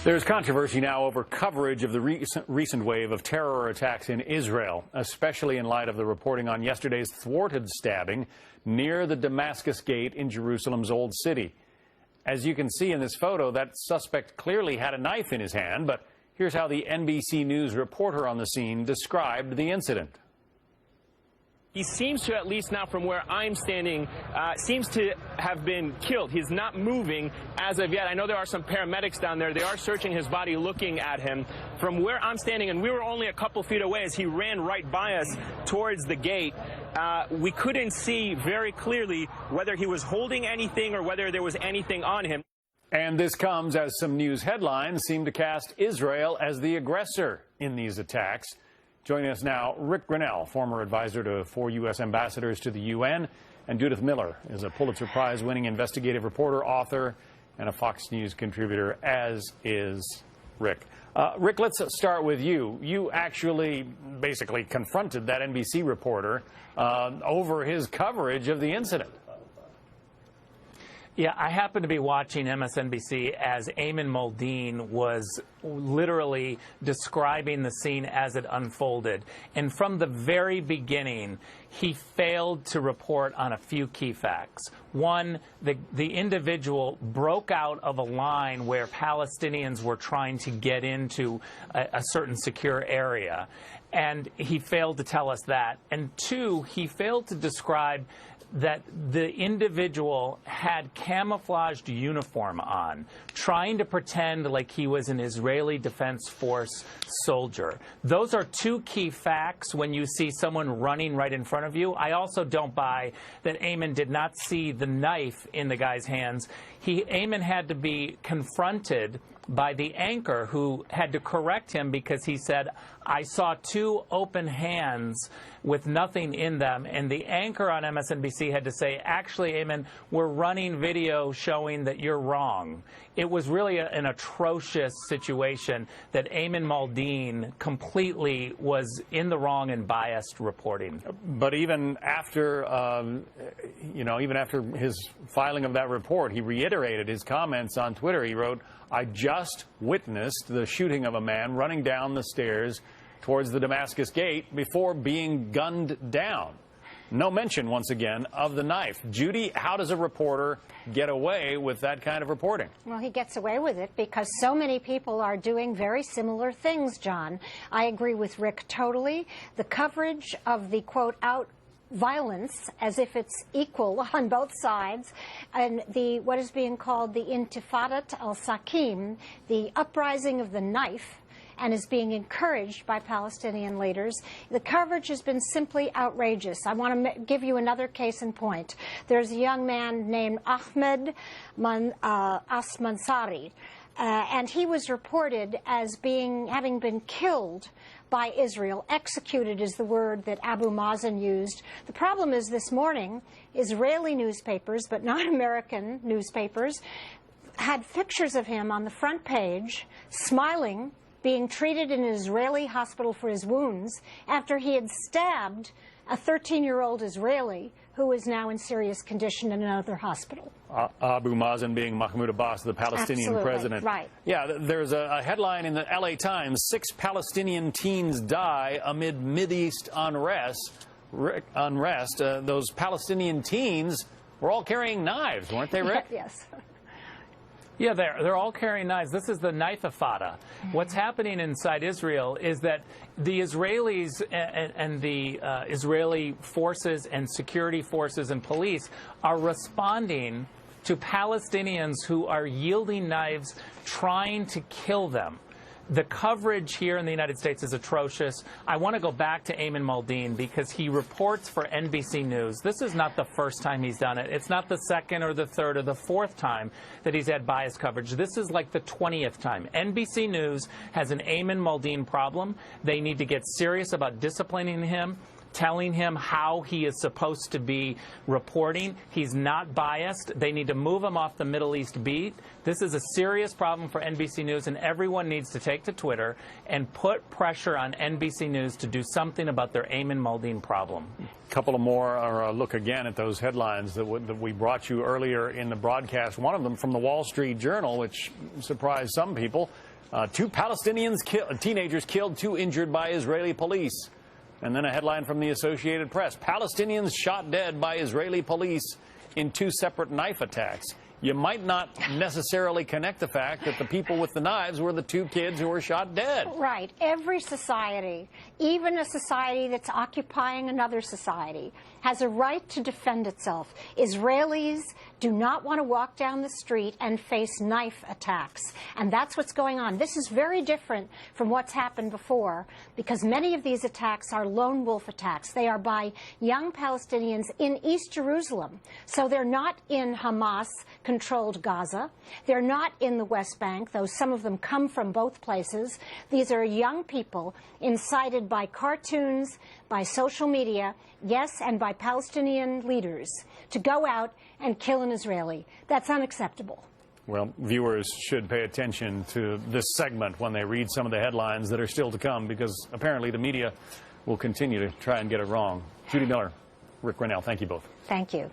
There's controversy now over coverage of the recent wave of terror attacks in Israel, especially in light of the reporting on yesterday's thwarted stabbing near the Damascus Gate in Jerusalem's Old City. As you can see in this photo, that suspect clearly had a knife in his hand, but here's how the NBC News reporter on the scene described the incident. He seems to, at least now from where I'm standing, seems to have been killed. He's not moving as of yet. I know there are some paramedics down there. They are searching his body, looking at him. From where I'm standing, and we were only a couple feet away as he ran right by us towards the gate, we couldn't see very clearly whether he was holding anything or whether there was anything on him. And this comes as some news headlines seem to cast Israel as the aggressor in these attacks. Joining us now, Rick Grenell, former advisor to 4 U.S. ambassadors to the UN, and Judith Miller is a Pulitzer Prize-winning investigative reporter, author, and a Fox News contributor, as is Rick. Rick, let's start with you. You actually basically confronted that NBC reporter over his coverage of the incident. Yeah, I happened to be watching MSNBC as Ayman Mohyeldin was literally describing the scene as it unfolded. And from the very beginning, he failed to report on a few key facts. One, the individual broke out of a line where Palestinians were trying to get into a certain secure area. And he failed to tell us that. And two, he failed to describe that the individual had camouflaged uniform on, trying to pretend like he was an Israeli Defense Force soldier. Those are two key facts when you see someone running right in front of you. I also don't buy that Ayman did not see the knife in the guy's hands. Ayman had to be confronted by the anchor who had to correct him because he said, I saw two open hands with nothing in them. And the anchor on MSNBC had to say, actually, Ayman, we're running video showing that you're wrong. It was really an atrocious situation that Ayman Mohyeldin completely was in the wrong and biased reporting. But even after, even after his filing of that report, he reiterated his comments on Twitter. He wrote, I just witnessed the shooting of a man running down the stairs towards the Damascus Gate before being gunned down. No mention, once again, of the knife. Judy, how does a reporter get away with that kind of reporting? Well, he gets away with it because so many people are doing very similar things, John. I agree with Rick totally. The coverage of the, quote, violence, as if it's equal on both sides, and what is being called the Intifadat al-Sakim, the uprising of the knife, and is being encouraged by Palestinian leaders. The coverage has been simply outrageous. I want to give you another case in point. There's a young man named Ahmed Asmansari, and he was reported as having been killed by Israel. Executed is the word that Abu Mazen used. The problem is this morning, Israeli newspapers, but not American newspapers, had pictures of him on the front page, smiling, being treated in an Israeli hospital for his wounds after he had stabbed a 13-year-old Israeli who is now in serious condition in another hospital. Abu Mazen being Mahmoud Abbas, the Palestinian president. Right. Yeah, there's a headline in the LA Times, 6 Palestinian teens die amid Mideast unrest. Those Palestinian teens were all carrying knives, weren't they, Rick? Yes. Yeah, they're all carrying knives. This is the knife-ifada. What's happening inside Israel is that the Israelis and the Israeli forces and security forces and police are responding to Palestinians who are yielding knives, trying to kill them. The coverage here in the United States is atrocious. I want to go back to Ayman Mohyeldin because he reports for NBC News. This is not the first time he's done it. It's not the second or the third or the fourth time that he's had biased coverage. This is like the 20th time. NBC News has an Ayman Mohyeldin problem. They need to get serious about disciplining him, telling him how he is supposed to be reporting. He's not biased. They need to move him off the Middle East beat. This is a serious problem for NBC News, and everyone needs to take to Twitter and put pressure on NBC News to do something about their Ayman Mohyeldin problem. A couple of more, or a look again at those headlines that we brought you earlier in the broadcast. One of them from the Wall Street Journal, which surprised some people. Two teenagers killed, 2 injured by Israeli police. And then a headline from the Associated Press. Palestinians shot dead by Israeli police in 2 separate knife attacks. You might not necessarily connect the fact that the people with the knives were the 2 kids who were shot dead. Right. Every society, even a society that's occupying another society, has a right to defend itself. Israelis do not want to walk down the street and face knife attacks. And that's what's going on. This is very different from what's happened before, because many of these attacks are lone wolf attacks. They are by young Palestinians in East Jerusalem. So they're not in Hamas-controlled Gaza. They're not in the West Bank, though some of them come from both places. These are young people incited by cartoons, by social media, yes, and by Palestinian leaders to go out and kill an Israeli. That's unacceptable. Well, viewers should pay attention to this segment when they read some of the headlines that are still to come, because apparently the media will continue to try and get it wrong. Judy Miller, Rick Grenell, thank you both. Thank you.